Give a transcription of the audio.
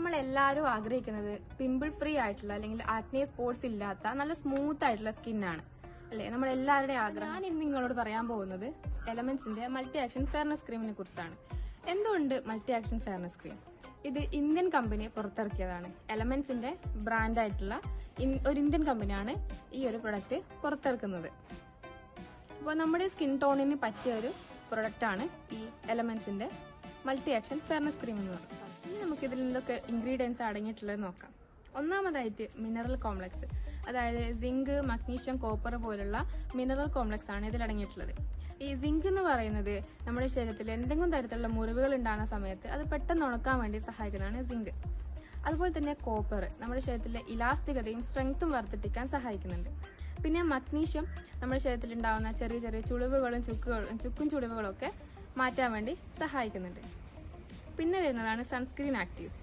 നമ്മളെല്ലാവരും ആഗ്രഹിക്കുന്നത് pimple free ആയിട്ടുള്ള അല്ലെങ്കിൽ ആക്നെ സ്പോട്സ് ഇല്ലാത്ത നല്ല സ്മൂത്ത് ആയിട്ടുള്ള സ്കിന്നാണ് അല്ലേ നമ്മളെല്ലാവരുടെയും ആഗ്രഹം. ഞാൻ ഇന്ന് നിങ്ങളോട് പറയാൻ പോകുന്നത് എലമെന്റ്സിന്റെ മൾട്ടി ആക്ഷൻ ഫെയർനെസ് ക്രീമിനെ കുറിച്ചാണ്. എന്തുകൊണ്ട് മൾട്ടി ആക്ഷൻ ഫെയർനെസ് ക്രീം? ഇത് ഇന്ത്യൻ കമ്പനി പുറത്തിറക്കിയതാണ്. എലമെന്റ്സിന്റെ ബ്രാൻഡായിട്ടുള്ള ഒരു ഇന്ത്യൻ കമ്പനിയാണ് ഈ ഒരു പ്രൊഡക്റ്റ് പുറത്തിറക്കുന്നത്. അപ്പോൾ നമ്മുടെ സ്കിൻ ടോണിന് പറ്റിയ ഒരു പ്രൊഡക്റ്റാണ് ഈ എലമെന്റ്സിന്റെ മൾട്ടി ആക്ഷൻ ഫെയർനെസ് ക്രീം എന്ന് പറയുന്നത്. ഇനി നമുക്ക് ഇതിൽ എന്തൊക്കെ ഇൻഗ്രീഡിയൻസ് അടങ്ങിയിട്ടുള്ളത് നോക്കാം. ഒന്നാമതായിട്ട് മിനറൽ കോംപ്ലക്സ്, അതായത് സിങ്ക്, മഗ്നീഷ്യം, കോപ്പർ പോലുള്ള മിനറൽ കോംപ്ലക്സ് ആണ് ഇതിൽ അടങ്ങിയിട്ടുള്ളത്. ഈ സിങ്ക് എന്ന് പറയുന്നത് നമ്മുടെ ശരീരത്തിൽ എന്തെങ്കിലും തരത്തിലുള്ള മുറിവുകൾ ഉണ്ടാകുന്ന സമയത്ത് അത് പെട്ടെന്ന് ഉണക്കാൻ വേണ്ടി സഹായിക്കുന്നതാണ് സിങ്ക്. അതുപോലെ തന്നെ കോപ്പർ നമ്മുടെ ശരീരത്തിലെ ഇലാസ്തികതയും സ്ട്രെങ്ത്തും വർദ്ധിപ്പിക്കാൻ സഹായിക്കുന്നുണ്ട്. പിന്നെ മഗ്നീഷ്യം നമ്മുടെ ശരീരത്തിൽ ഉണ്ടാകുന്ന ചെറിയ ചെറിയ ചുളിവുകളും ചുക്കും ചുളിവുകളും ഒക്കെ മാറ്റാൻ വേണ്ടി സഹായിക്കുന്നുണ്ട്. പിന്നെ വരുന്നതാണ് സൺസ്ക്രീൻ ആക്റ്റീവ്സ്.